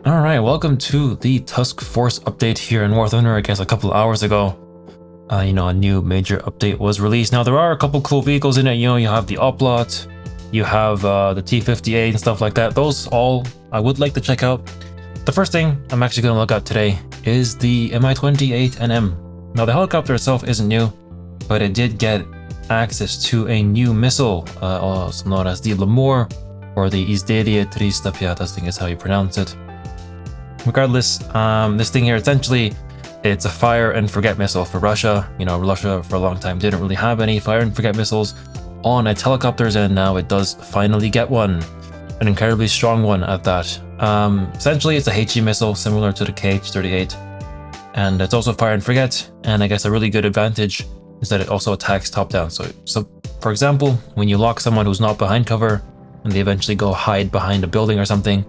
Alright, welcome to the Tusk Force update here in War Thunder. I guess a couple of hours ago, a new major update was released. Now, there are a couple cool vehicles in it. You have the Oplot, you have the T-58 and stuff like that. Those all I would like to check out. The first thing I'm actually going to look at today is the Mi-28NM. Now, the helicopter itself isn't new, but it did get access to a new missile, also known as the LMUR, or the Izdeliye 305, I think is how you pronounce it. Regardless, this thing here, essentially, it's a fire and forget missile for Russia. Russia for a long time didn't really have any fire and forget missiles on its helicopters, and now it does finally get one. An incredibly strong one at that. Essentially, it's a Heli missile similar to the KH-38, and it's also fire and forget, and I guess a really good advantage is that it also attacks top down. So for example, when you lock someone who's not behind cover, and they eventually go hide behind a building or something,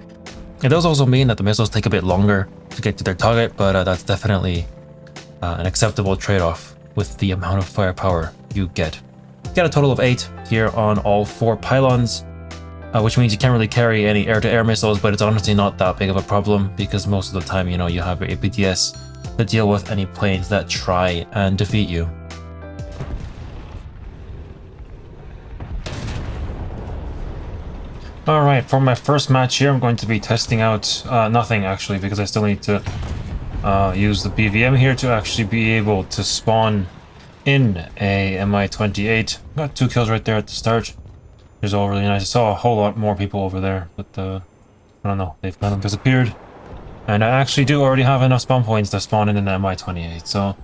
it does also mean that the missiles take a bit longer to get to their target, but that's definitely an acceptable trade-off with the amount of firepower you get. You get a total of 8 here on all 4 pylons, which means you can't really carry any air-to-air missiles, but it's honestly not that big of a problem because most of the time, you have your APDS to deal with any planes that try and defeat you. Alright, for my first match here, I'm going to be testing out nothing actually, because I still need to use the BVM here to actually be able to spawn in a Mi-28. Got 2 kills right there at the start. It's all really nice. I saw a whole lot more people over there, but I don't know, they've kind of disappeared. And I actually do already have enough spawn points to spawn in an Mi-28, so I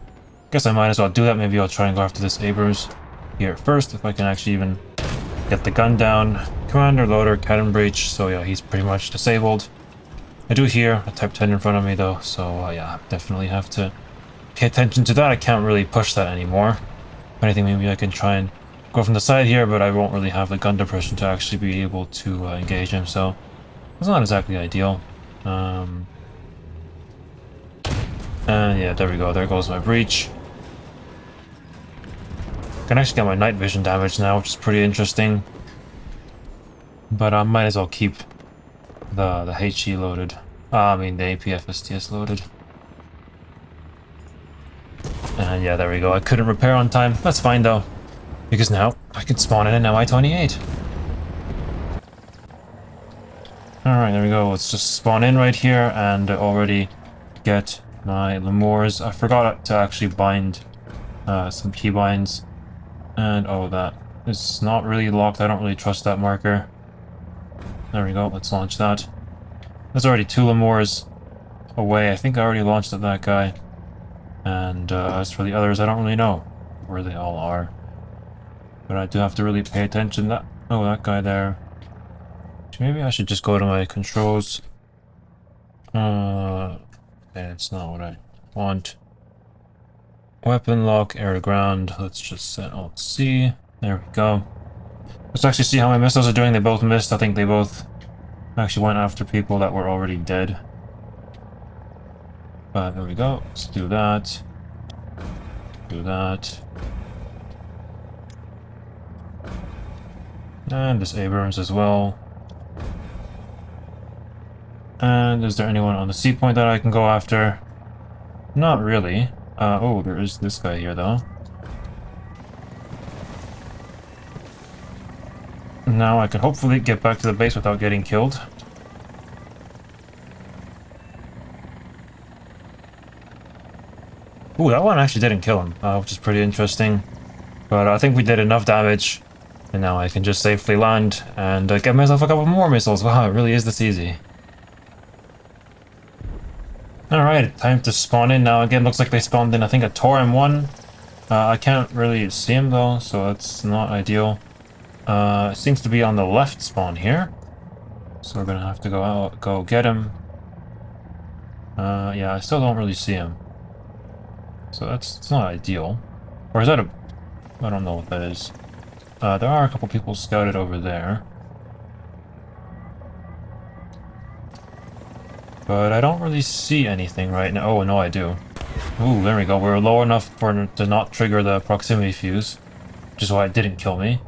guess I might as well do that. Maybe I'll try and go after this Abrams here first, if I can actually even get the gun down. Commander, loader, cannon breach, so yeah, he's pretty much disabled. I do hear a Type 10 in front of me though, so yeah, definitely have to pay attention to that. I can't really push that anymore. If anything, maybe I can try and go from the side here, but I won't really have the gun depression to actually be able to engage him, so it's not exactly ideal. And yeah, there we go, there goes my breach. I can actually get my night vision damage now, which is pretty interesting. But I might as well keep the HE loaded. The APF-STS loaded. And yeah, there we go. I couldn't repair on time. That's fine though, because now I can spawn in an Mi-28. Alright, there we go. Let's just spawn in right here and already get my LMURs. I forgot to actually bind some keybinds. And oh, that is not really locked. I don't really trust that marker. There we go, let's launch that. There's already 2 LMURs away. I think I already launched at that guy. And as for the others, I don't really know where they all are. But I do have to really pay attention. That guy there. Maybe I should just go to my controls. And it's not what I want. Weapon lock, air to ground. Let's just set Alt-C. There we go. Let's actually see how my missiles are doing. They both missed. I think they both actually went after people that were already dead. But there we go. Let's do that. Do that. And this Abrams as well. And is there anyone on the C point that I can go after? Not really. Oh, there is this guy here though. Now I can hopefully get back to the base without getting killed. Ooh, that one actually didn't kill him, which is pretty interesting. But I think we did enough damage, and now I can just safely land and get myself a couple more missiles. Wow, it really is this easy. Alright, time to spawn in now. Again, looks like they spawned in, I think, a Tor M1. I can't really see him though, so that's not ideal. It seems to be on the left spawn here, so we're gonna have to go get him. Yeah, I still don't really see him, so it's not ideal. Or is that I don't know what that is. There are a couple people scouted over there, but I don't really see anything right now. Oh no, I do. Ooh, there we go. We're low enough to not trigger the proximity fuse, which is why it didn't kill me.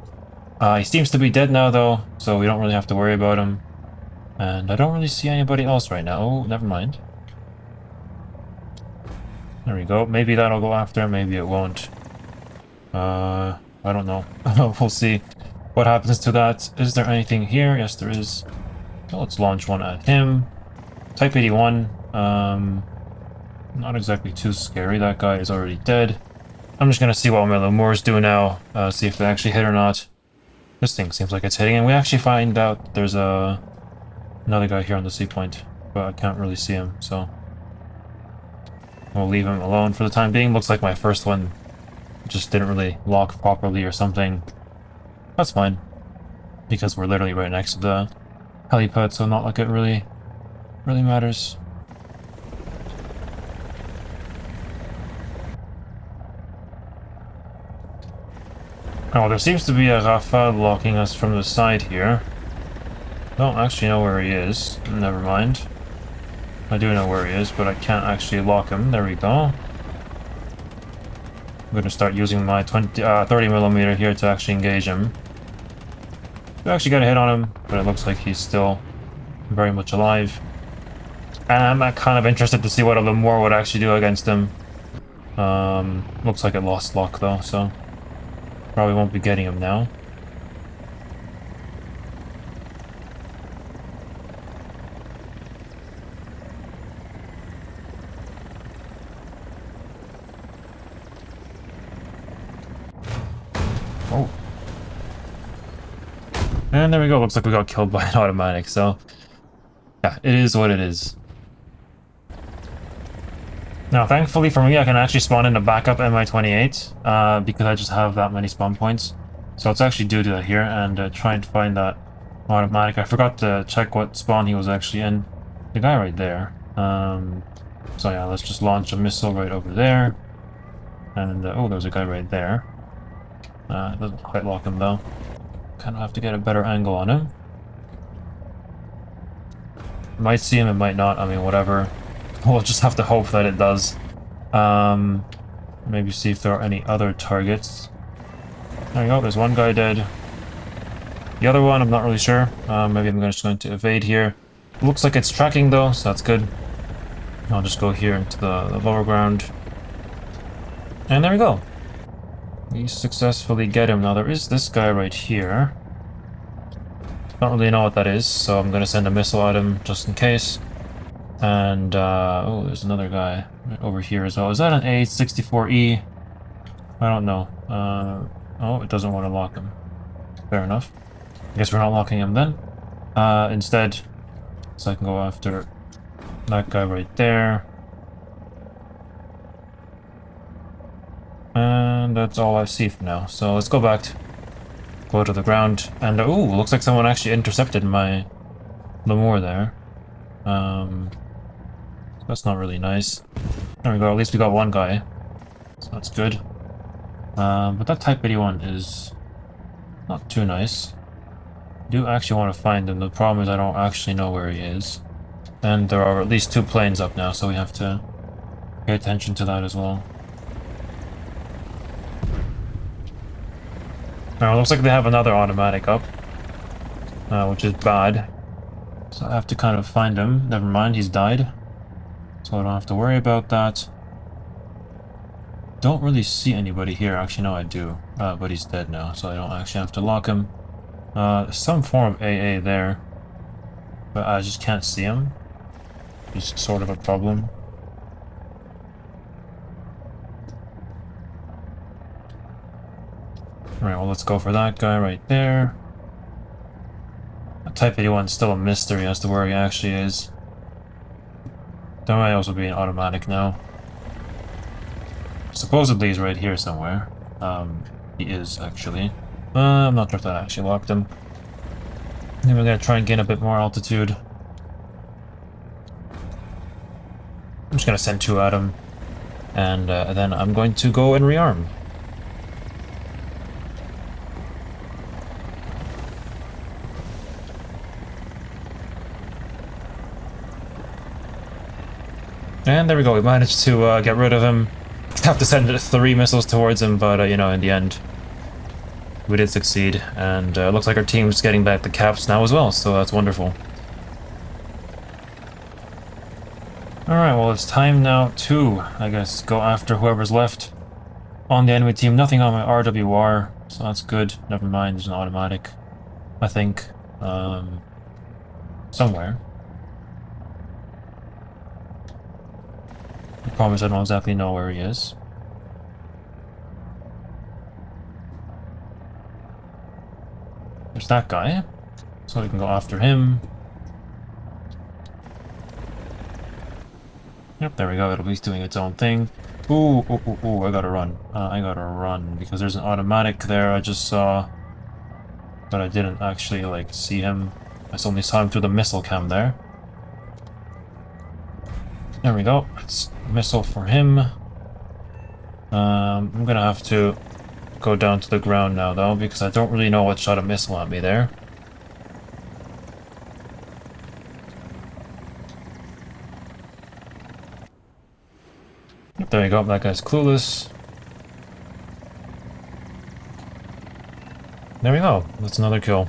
He seems to be dead now though, so we don't really have to worry about him. And I don't really see anybody else right now. Oh, never mind. There we go. Maybe that'll go after, maybe it won't. I don't know. We'll see what happens to that. Is there anything here? Yes, there is. So let's launch one at him. Type 81. Not exactly too scary. That guy is already dead. I'm just gonna see what my LMURs do now. See if they actually hit or not. This thing seems like it's hitting, and we actually find out there's another guy here on the sea point, but I can't really see him, so we'll leave him alone for the time being. Looks like my first one just didn't really lock properly or something. That's fine, because we're literally right next to the helipad, so not like it really matters. Oh, there seems to be a Rafale blocking us from the side here. Don't actually know where he is. Never mind. I do know where he is, but I can't actually lock him. There we go. I'm going to start using my 30mm here to actually engage him. We actually got a hit on him, but it looks like he's still very much alive. And I'm kind of interested to see what a LMUR would actually do against him. Looks like it lost lock though, so probably won't be getting him now. Oh. And there we go. Looks like we got killed by an automatic, so yeah, it is what it is. Now, thankfully for me, I can actually spawn in a backup Mi-28 because I just have that many spawn points. So let's actually do that here and try and find that automatic. I forgot to check what spawn he was actually in. The guy right there. So yeah, let's just launch a missile right over there. And oh, there's a guy right there. It doesn't quite lock him though. Kind of have to get a better angle on him. Might see him, it might not. I mean, whatever. We'll just have to hope that it does. Maybe see if there are any other targets. There we go, there's one guy dead. The other one, I'm not really sure. Maybe I'm just going to evade here. Looks like it's tracking though, so that's good. I'll just go here into the lower ground. And there we go. We successfully get him. Now there is this guy right here. Don't really know what that is, so I'm gonna send a missile at him just in case. And, oh, there's another guy right over here as well. Is that an A64E? I don't know. Oh, it doesn't want to lock him. Fair enough. I guess we're not locking him then. Instead, so I can go after that guy right there. And that's all I see for now. So let's go back, go to the ground. And, ooh, looks like someone actually intercepted my LMUR there. That's not really nice. There we go, at least we got one guy. So that's good. But that Type 81 is not too nice. I do actually want to find him. The problem is I don't actually know where he is. And there are at least 2 planes up now, so we have to pay attention to that as well. Now, it looks like they have another automatic up, which is bad. So I have to kind of find him. Never mind, he's died. So I don't have to worry about that. Don't really see anybody here. Actually, no, I do. But he's dead now, so I don't actually have to lock him. Some form of AA there. But I just can't see him. It's sort of a problem. Alright, well, let's go for that guy right there. Type 81 is still a mystery as to where he actually is. There might also be an automatic now. Supposedly he's right here somewhere. He is actually. I'm not sure if that actually locked him. Then we're gonna try and gain a bit more altitude. I'm just gonna send 2 at him. And then I'm going to go and rearm. And there we go, we managed to get rid of him. Have to send 3 missiles towards him, but you know, in the end, we did succeed. And looks like our team's getting back the caps now as well, so that's wonderful. Alright, well it's time now to, I guess, go after whoever's left on the enemy team. Nothing on my RWR, so that's good. Never mind, there's an automatic, I think, somewhere. I promise I don't exactly know where he is. There's that guy, so we can go after him. Yep, there we go. It'll be doing its own thing. Ooh, ooh, ooh, ooh, I gotta run. I gotta run, because there's an automatic there I just saw. But I didn't actually, like, see him. I only saw him through the missile cam there. There we go. It's a missile for him. I'm gonna have to go down to the ground now, though, because I don't really know what shot a missile at me there. There you go, that guy's clueless. There we go, that's another kill.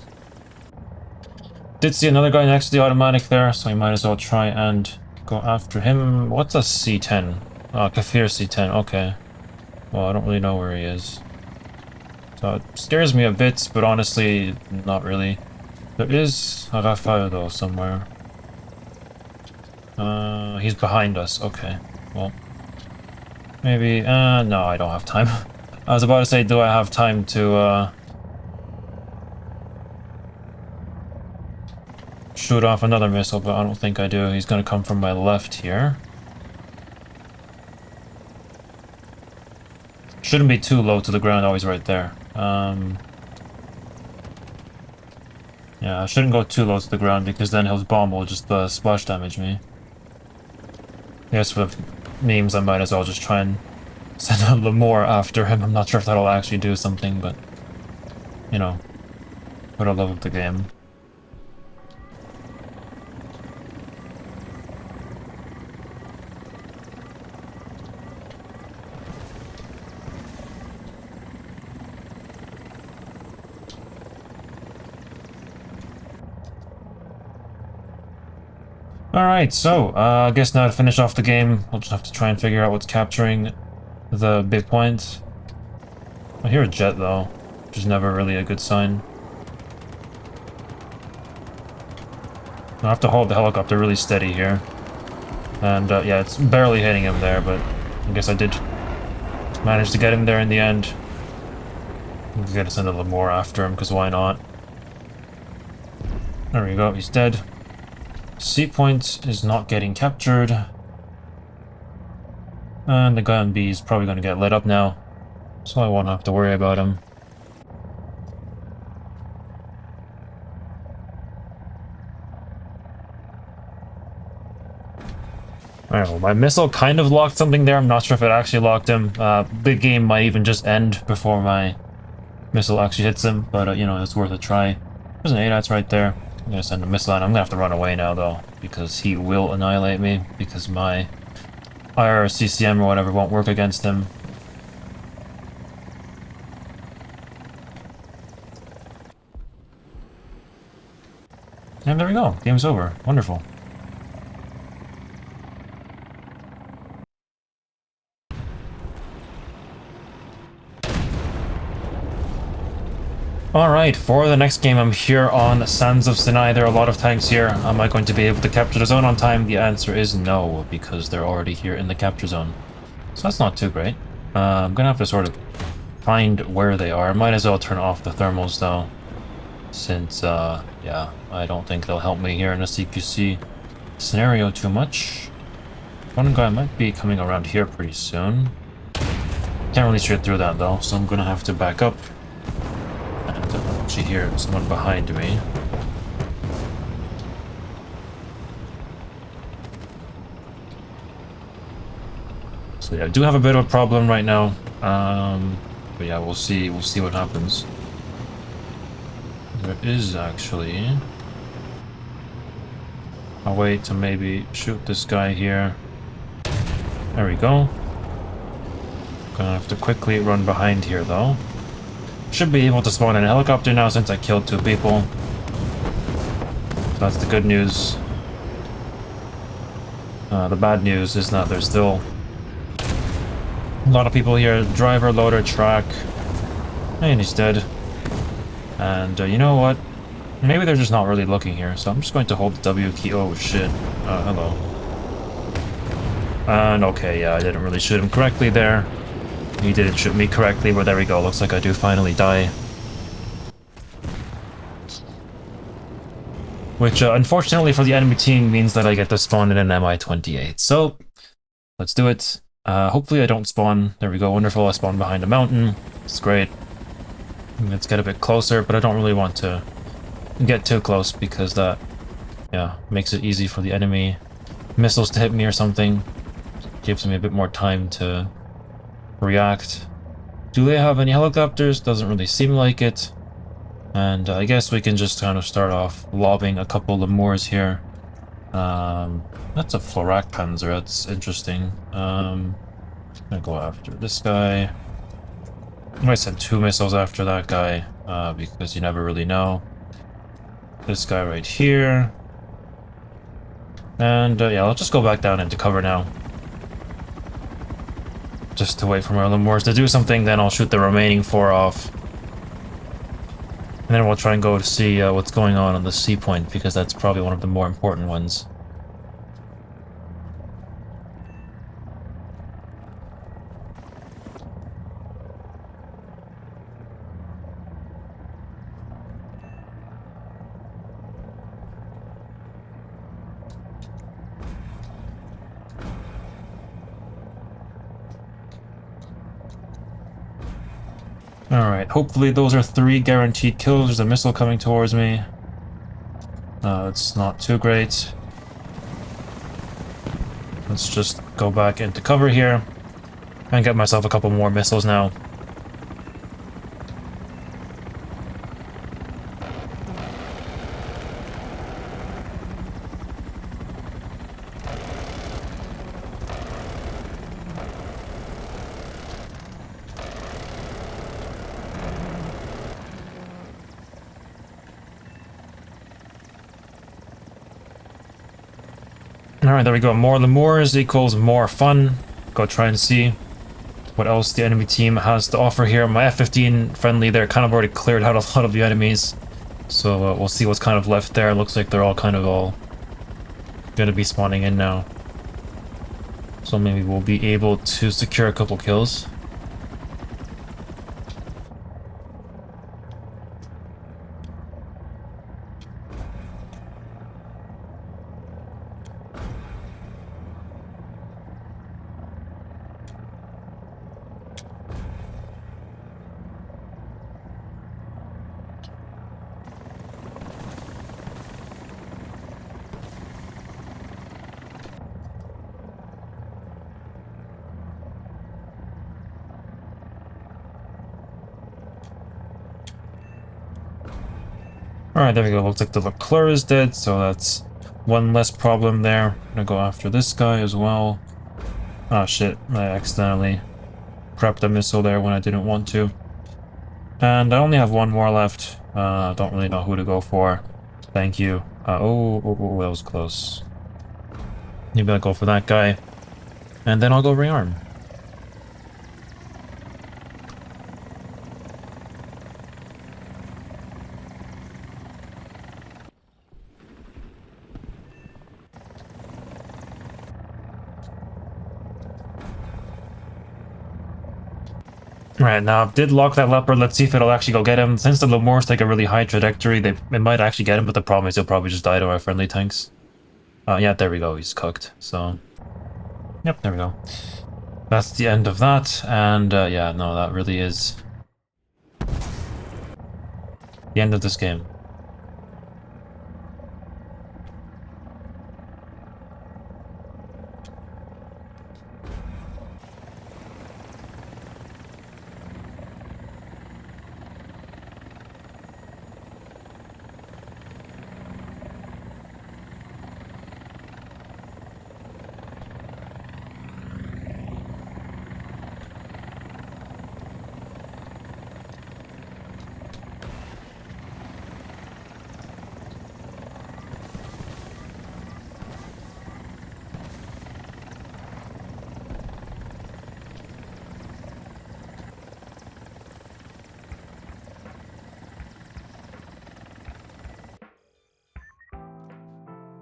Did see another guy next to the automatic there, so we might as well try and go after him. What's a C10? Oh, Kafir C10, okay. Well, I don't really know where he is. So it scares me a bit, but honestly, not really. There is a Rafael though, somewhere. He's behind us, okay. Well, maybe, no, I don't have time. I was about to say, do I have time to, shoot off another missile, but I don't think I do. He's gonna come from my left here. Shouldn't be too low to the ground, always right there. Yeah, I shouldn't go too low to the ground, because then his bomb will just, splash damage me. I guess for memes, I might as well just try and send a LMUR after him. I'm not sure if that'll actually do something, but, you know, for the love of the game. Alright, so, I guess now to finish off the game, we'll just have to try and figure out what's capturing the big point. I hear a jet, though, which is never really a good sign. I have to hold the helicopter really steady here. And, yeah, it's barely hitting him there, but I guess I did manage to get him there in the end. We gotta send a little more after him, because why not? There we go, he's dead. C point is not getting captured. And the guy on B is probably going to get lit up now, so I won't have to worry about him. Alright, well, my missile kind of locked something there. I'm not sure if it actually locked him. The game might even just end before my missile actually hits him, but you know, it's worth a try. There's an ADATS right there. I'm gonna send a missile out. I'm gonna have to run away now, though, because he will annihilate me, because my IR CCM or whatever won't work against him. And there we go. Game's over. Wonderful. Alright, for the next game I'm here on Sands of Sinai. There are a lot of tanks here. Am I going to be able to capture the zone on time? The answer is no, because they're already here in the capture zone. So that's not too great. I'm gonna have to sort of find where they are. Might as well turn off the thermals though, since, yeah, I don't think they'll help me here in a CQC scenario too much. One guy might be coming around here pretty soon. Can't really shoot through that though, so I'm gonna have to back up. I actually hear someone behind me. So yeah, I do have a bit of a problem right now. But yeah, we'll see what happens. There is actually a way to maybe shoot this guy here. There we go. Gonna have to quickly run behind here though. Should be able to spawn in a helicopter now since I killed 2 people. So that's the good news. The bad news is that there's still a lot of people here. Driver, loader, track. And he's dead. And you know what? Maybe they're just not really looking here, so I'm just going to hold the W key. Oh shit. Hello. And okay, yeah, I didn't really shoot him correctly there. He didn't shoot me correctly, but there we go. Looks like I do finally die. Which, unfortunately for the enemy team, means that I get to spawn in an Mi-28. So, let's do it. Hopefully I don't spawn. There we go, wonderful. I spawned behind a mountain. It's great. Let's get a bit closer, but I don't really want to get too close because that, yeah, makes it easy for the enemy missiles to hit me or something. Gives me a bit more time to react. Do they have any helicopters? Doesn't really seem like it. And I guess we can just kind of start off lobbing a couple of LMURs here. That's a Florak Panzer, that's interesting. I'm gonna go after this guy. I might send 2 missiles after that guy, because you never really know. This guy right here. And yeah, I'll just go back down into cover now. Just to wait for my LMURs to do something, then I'll shoot the remaining 4 off. And then we'll try and go to see what's going on the C point, because that's probably one of the more important ones. Alright, hopefully those are 3 guaranteed kills. There's a missile coming towards me. It's not too great. Let's just go back into cover here and get myself a couple more missiles now. Alright, there we go. More LMURs equals more fun. Go try and see what else the enemy team has to offer here. My F-15 friendly, they're kind of already cleared out a lot of the enemies. So we'll see what's kind of left there. Looks like they're all kind of all going to be spawning in now. So maybe we'll be able to secure a couple kills. Alright, there we go. Looks like the LMUR is dead, so that's one less problem there. I'm gonna go after this guy as well. Ah, shit. I accidentally prepped a missile there when I didn't want to. And I only have 1 more left. Don't really know who to go for. Thank you. Oh, that was close. Maybe I'll go for that guy. And then I'll go rearm. Right, now I did lock that leopard. Let's see if it'll actually go get him. Since the LMURs take a really high trajectory, it might actually get him, but the problem is he'll probably just die to our friendly tanks. Yeah, there we go, he's cooked, so... Yep, there we go. That's the end of that, and yeah, no, that really is the end of this game.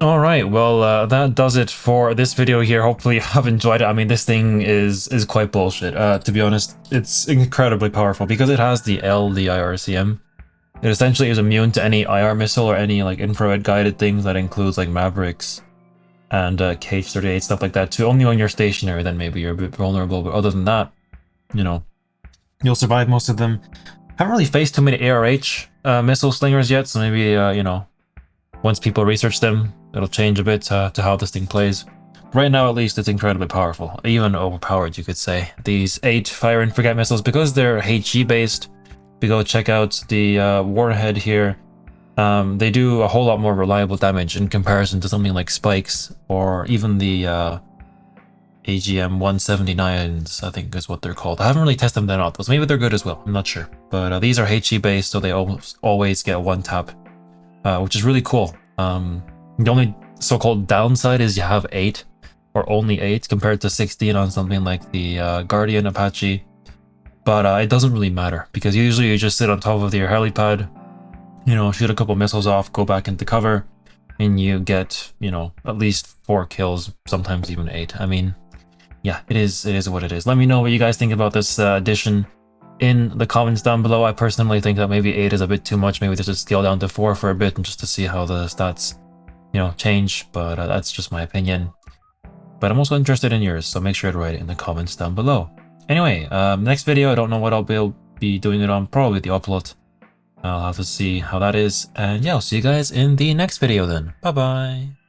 Alright, well, that does it for this video here. Hopefully you have enjoyed it. I mean, this thing is quite bullshit. To be honest, it's incredibly powerful because it has the LDIRCM. It essentially is immune to any IR missile or any like infrared guided things. That includes like Mavericks and KH-38, stuff like that too. Only when you're stationary, then maybe you're a bit vulnerable, but other than that, you know, you'll survive most of them. Haven't really faced too many ARH missile slingers yet, so maybe, you know, once people research them, it'll change a bit to how this thing plays. Right now, at least, it's incredibly powerful, even overpowered, you could say. These 8 fire and forget missiles, because they're HE based, if you go check out the warhead here, they do a whole lot more reliable damage in comparison to something like Spikes, or even the AGM-179s, I think is what they're called. I haven't really tested them out, so maybe they're good as well, I'm not sure. But these are HE based, so they almost always get 1 tap. Which is really cool. The only so-called downside is you have 8, or only 8, compared to 16 on something like the Guardian Apache. But it doesn't really matter, because usually you just sit on top of your helipad, you know, shoot a couple missiles off, go back into cover, and you get, you know, at least 4 kills, sometimes even 8. I mean, yeah, it is what it is. Let me know what you guys think about this addition in the comments down below. I personally think that maybe 8 is a bit too much. Maybe they should scale down to 4 for a bit and just to see how the stats, you know, change. But that's just my opinion. But I'm also interested in yours, so make sure to write it in the comments down below. Anyway, next video, I don't know what I'll be doing it on. Probably the upload. I'll have to see how that is. And yeah, I'll see you guys in the next video then. Bye bye.